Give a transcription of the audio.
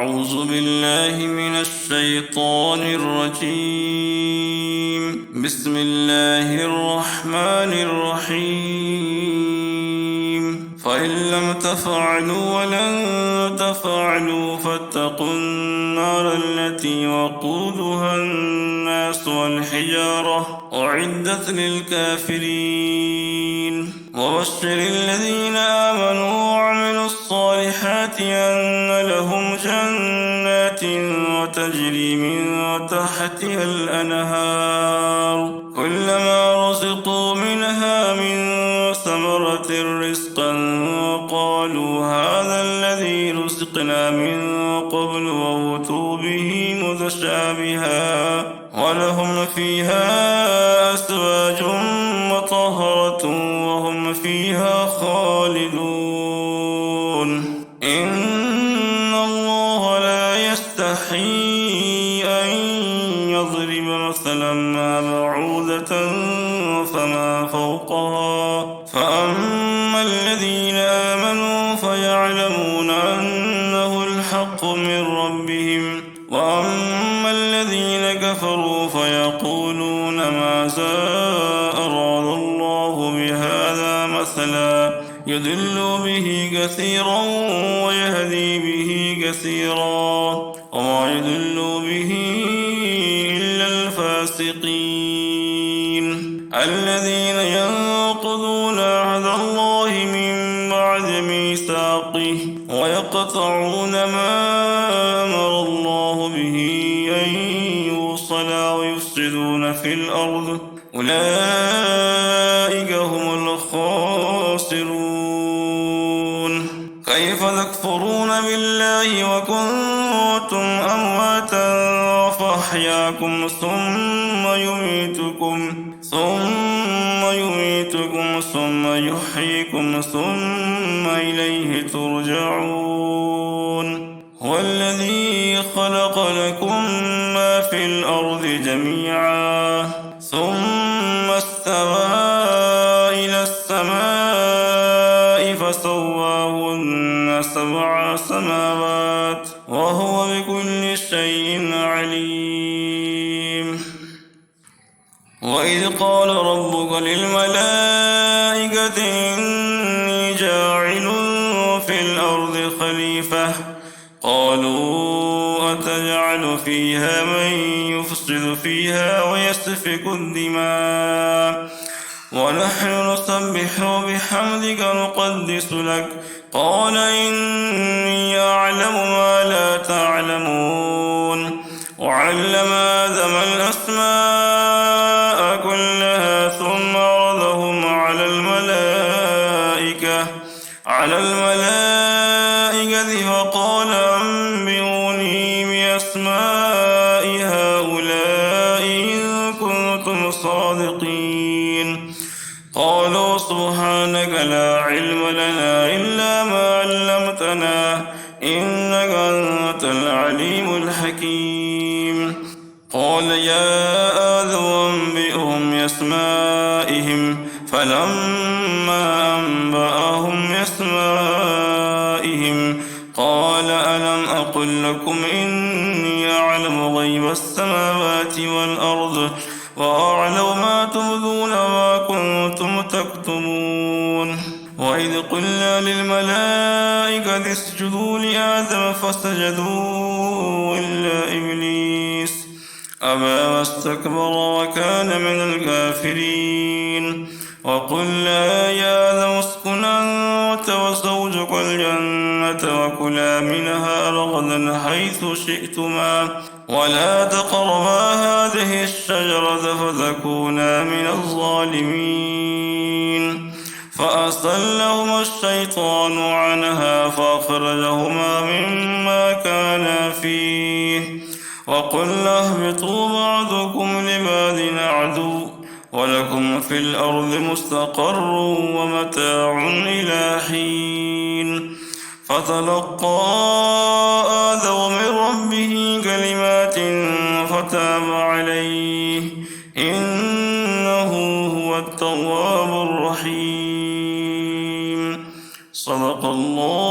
أعوذ بالله من الشيطان الرجيم. بسم الله الرحمن الرحيم. فإن لم تفعلوا ولن تفعلوا فاتقوا النار التي وقودها الناس والحجارة أعدت للكافرين. وبشر الذين آمنوا وعملوا الصالحات أن لهم جنات وتجري من تحتها الأنهار كلما رزقوا منها من ثمرة رزقا قالوا هذا الذي رزقنا من قبل وأوتوا به متشابها ولهم فيها أزواج مطهرة وهم فيها خالدون. إن الله لا يستحيي أن يضرب مثلا ما بعوضة فما فوقها فأما الذين آمنوا فيعلمون أنه الحق من ربهم وأما الذين كفروا فيقولون ماذا أراد الله بهذا مثلا يضل به كثيرا ويهدي به كثيرا وما يضل به إلا الفاسقين الذين ينقضون عهد الله من بعد ميثاقه ويقطعون ما أمر الله به أن يوصل ويفسدون في الأرض أولئك هم الخاسرون. كيف تكفرون بالله وكنتم أمواتا فأحياكم ثم يميتكم ثم يحييكم ثم إليه ترجعون. هو الذي خلق لكم ما في الأرض جميعا ثم استوى إلى السماء فسواهن 7 سماوات وهو بكل شيء عليم. وإذ قال ربك للملائكة إني جاعل في الأرض خليفة قالوا أتجعل فيها من يفسد فيها ويسفك الدماء ونحن نسبح بحمدك نقدس لك قال إني أعلم ما لا تعلمون. وعلم آدم الأسماء كلها ثم عرضهم على الملائكة فقال أنبئوني بأسماء هؤلاء إن كنتم صادقين. قالوا سبحانك لا علم لنا إلا ما علمتنا إنك أنت العليم الحكيم. قال يا آدم أنبئهم بأسمائهم فلما أنبأهم بأسمائهم قال ألم أقل لكم إني أعلم غيب السماوات والأرض وأعلم ما تبدون وما كنتم تكتمون. وإذ قلنا للملائكة اسجدوا لآدم فسجدوا إلا إبليس أبى واستكبر وكان من الكافرين. وقلنا يا آدم اسكن أنت وزوجك الجنة وكلا منها رغدا حيث شئتما ولا تقربا هذه الشجرة فتكونا من الظالمين. فأزلهما الشيطان عنها فأخرجهما مما كانا فيه وقلنا اهبطوا بعضكم لبعض عدو ولكم في الأرض مستقر ومتاع إلى حين. فتلقى آدم من ربه كلمات فتاب عليه إنه هو التواب الرحيم. صدق الله